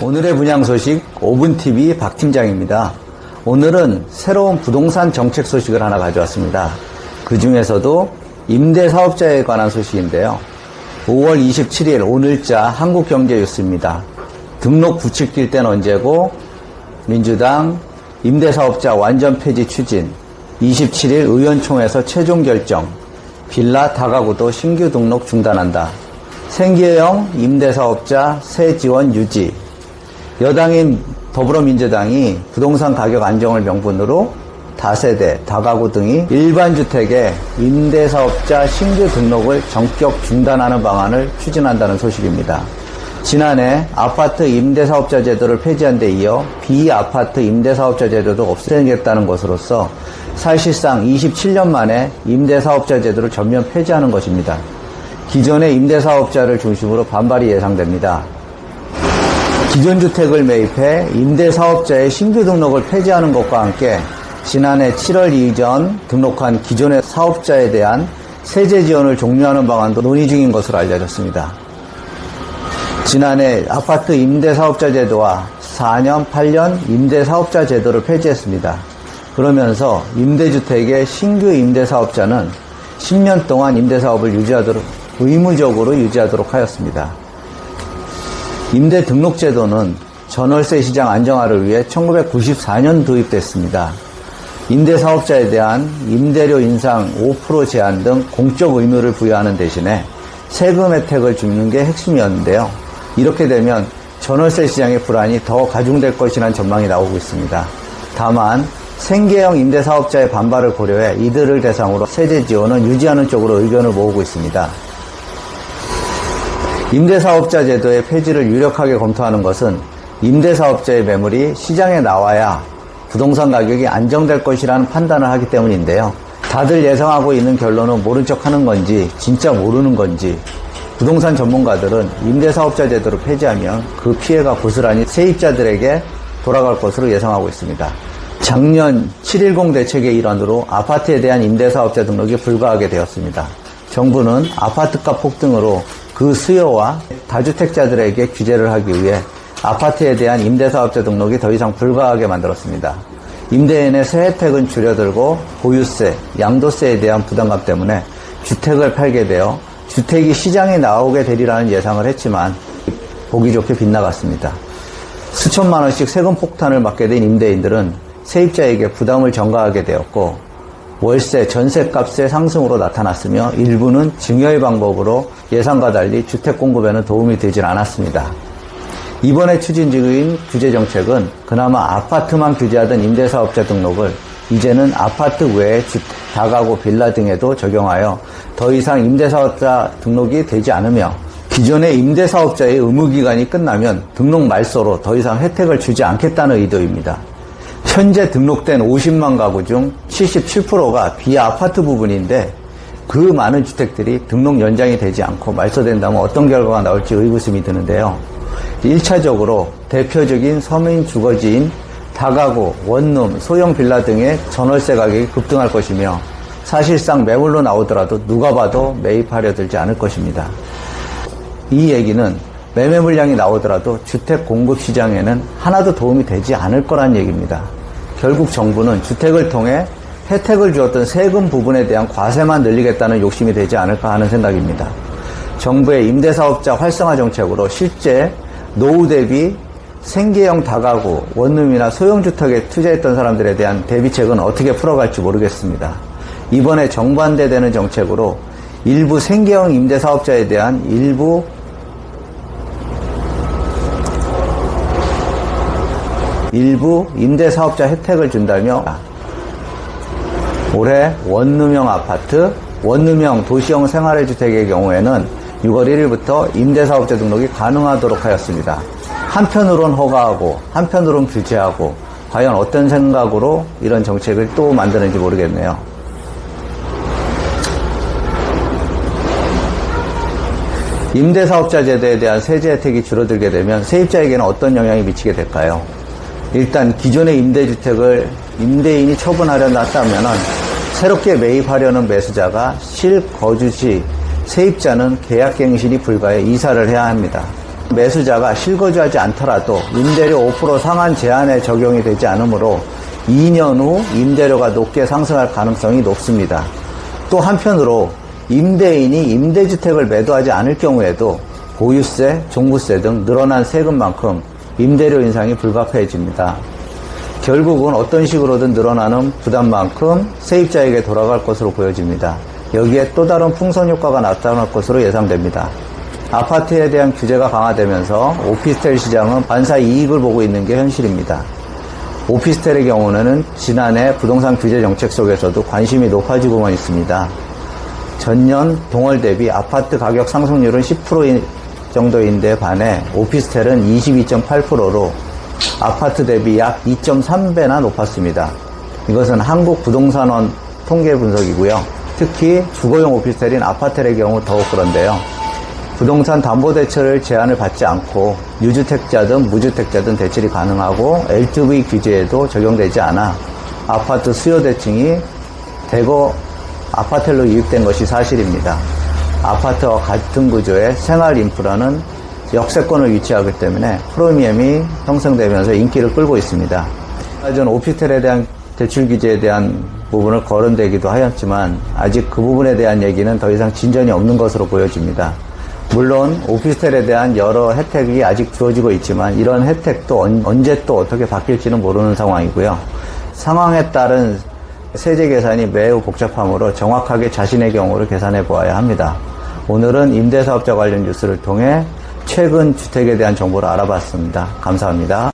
오늘의 분양 소식 오븐TV 박 팀장입니다. 오늘은 새로운 부동산 정책 소식을 하나 가져왔습니다. 그 중에서도 임대사업자에 관한 소식인데요. 5월 27일 오늘자 한국경제뉴스입니다. 등록 부칙될 때는 언제고 민주당 임대사업자 완전 폐지 추진 27일 의원총회에서 최종 결정 빌라 다가구도 신규 등록 중단한다. 생계형 임대사업자 세 지원 유지. 여당인 더불어민주당이 부동산 가격 안정을 명분으로 다세대, 다가구 등이 일반 주택의 임대사업자 신규 등록을 전격 중단하는 방안을 추진한다는 소식입니다. 지난해 아파트 임대사업자 제도를 폐지한 데 이어 비아파트 임대사업자 제도도 없애겠다는 것으로서 사실상 27년 만에 임대사업자 제도를 전면 폐지하는 것입니다. 기존의 임대사업자를 중심으로 반발이 예상됩니다. 기존 주택을 매입해 임대사업자의 신규 등록을 폐지하는 것과 함께 지난해 7월 이전 등록한 기존의 사업자에 대한 세제 지원을 종료하는 방안도 논의 중인 것으로 알려졌습니다. 지난해 아파트 임대사업자 제도와 4년, 8년 임대사업자 제도를 폐지했습니다. 그러면서 임대주택의 신규 임대사업자는 10년 동안 임대사업을 의무적으로 유지하도록 하였습니다. 임대 등록 제도는 전월세 시장 안정화를 위해 1994년 도입됐습니다. 임대사업자에 대한 임대료 인상 5% 제한 등 공적 의무를 부여하는 대신에 세금 혜택을 주는 게 핵심이었는데요. 이렇게 되면 전월세 시장의 불안이 더 가중될 것이라는 전망이 나오고 있습니다. 다만 생계형 임대사업자의 반발을 고려해 이들을 대상으로 세제 지원은 유지하는 쪽으로 의견을 모으고 있습니다. 임대사업자 제도의 폐지를 유력하게 검토하는 것은 임대사업자의 매물이 시장에 나와야 부동산 가격이 안정될 것이라는 판단을 하기 때문인데요. 다들 예상하고 있는 결론은 모른 척 하는 건지 진짜 모르는 건지 부동산 전문가들은 임대사업자 제도를 폐지하면 그 피해가 고스란히 세입자들에게 돌아갈 것으로 예상하고 있습니다. 작년 7.10 대책의 일환으로 아파트에 대한 임대사업자 등록이 불가하게 되었습니다. 정부는 아파트값 폭등으로 그 수요와 다주택자들에게 규제를 하기 위해 아파트에 대한 임대사업자 등록이 더 이상 불가하게 만들었습니다. 임대인의 세 혜택은 줄여들고 보유세, 양도세에 대한 부담감 때문에 주택을 팔게 되어 주택이 시장에 나오게 되리라는 예상을 했지만 보기 좋게 빗나갔습니다. 수천만 원씩 세금 폭탄을 맞게 된 임대인들은 세입자에게 부담을 전가하게 되었고 월세, 전세값의 상승으로 나타났으며 일부는 증여의 방법으로 예상과 달리 주택 공급에는 도움이 되질 않았습니다. 이번에 추진 중인 규제정책은 그나마 아파트만 규제하던 임대사업자 등록을 이제는 아파트 외에 주택, 다가구, 빌라 등에도 적용하여 더 이상 임대사업자 등록이 되지 않으며 기존의 임대사업자의 의무기간이 끝나면 등록 말소로 더 이상 혜택을 주지 않겠다는 의도입니다. 현재 등록된 50만 가구 중 77%가 비아파트 부분인데 그 많은 주택들이 등록 연장이 되지 않고 말소된다면 어떤 결과가 나올지 의구심이 드는데요. 1차적으로 대표적인 서민 주거지인 다가구, 원룸, 소형 빌라 등의 전월세 가격이 급등할 것이며 사실상 매물로 나오더라도 누가 봐도 매입하려 들지 않을 것입니다. 이 얘기는 매매 물량이 나오더라도 주택 공급 시장에는 하나도 도움이 되지 않을 거란 얘기입니다. 결국 정부는 주택을 통해 혜택을 주었던 세금 부분에 대한 과세만 늘리겠다는 욕심이 되지 않을까 하는 생각입니다. 정부의 임대사업자 활성화 정책으로 실제 노후 대비 생계형 다가구, 원룸이나 소형주택에 투자했던 사람들에 대한 대비책은 어떻게 풀어갈지 모르겠습니다. 이번에 정반대되는 정책으로 일부 생계형 임대사업자에 대한 일부 임대사업자 혜택을 준다며 올해 원룸형 아파트, 원룸형 도시형 생활의 주택의 경우에는 6월 1일부터 임대사업자 등록이 가능하도록 하였습니다. 한편으론 허가하고 한편으론 규제하고 과연 어떤 생각으로 이런 정책을 또 만드는지 모르겠네요. 임대사업자 제도에 대한 세제 혜택이 줄어들게 되면 세입자에게는 어떤 영향이 미치게 될까요? 일단 기존의 임대주택을 임대인이 처분하려 놨다면 새롭게 매입하려는 매수자가 실거주 시 세입자는 계약갱신이 불가해 이사를 해야 합니다. 매수자가 실거주하지 않더라도 임대료 5% 상한 제한에 적용이 되지 않으므로 2년 후 임대료가 높게 상승할 가능성이 높습니다. 또 한편으로 임대인이 임대주택을 매도하지 않을 경우에도 보유세, 종부세 등 늘어난 세금만큼 임대료 인상이 불가피해집니다. 결국은 어떤 식으로든 늘어나는 부담만큼 세입자에게 돌아갈 것으로 보여집니다. 여기에 또 다른 풍선 효과가 나타날 것으로 예상됩니다. 아파트에 대한 규제가 강화되면서 오피스텔 시장은 반사 이익을 보고 있는 게 현실입니다. 오피스텔의 경우는 지난해 부동산 규제 정책 속에서도 관심이 높아지고만 있습니다. 전년 동월 대비 아파트 가격 상승률은 10% 정도인데 반해 오피스텔은 22.8%로 아파트 대비 약 2.3배나 높았습니다. 이것은 한국부동산원 통계 분석이고요. 특히 주거용 오피스텔인 아파텔의 경우 더욱 그런데요. 부동산 담보대출 제한을 받지 않고 유주택자든 무주택자든 대출이 가능하고 LTV 규제에도 적용되지 않아 아파트 수요 대칭이 대거 아파텔로 유입된 것이 사실입니다. 아파트와 같은 구조의 생활 인프라는 역세권을 위치하기 때문에 프리미엄이 형성되면서 인기를 끌고 있습니다. 전 오피스텔에 대한 대출 규제에 대한 부분을 거론되기도 하였지만 아직 그 부분에 대한 얘기는 더 이상 진전이 없는 것으로 보여집니다. 물론 오피스텔에 대한 여러 혜택이 아직 주어지고 있지만 이런 혜택도 언제 또 어떻게 바뀔지는 모르는 상황이고요. 상황에 따른 세제 계산이 매우 복잡하므로 정확하게 자신의 경우를 계산해 보아야 합니다. 오늘은 임대사업자 관련 뉴스를 통해 최근 주택에 대한 정보를 알아봤습니다. 감사합니다.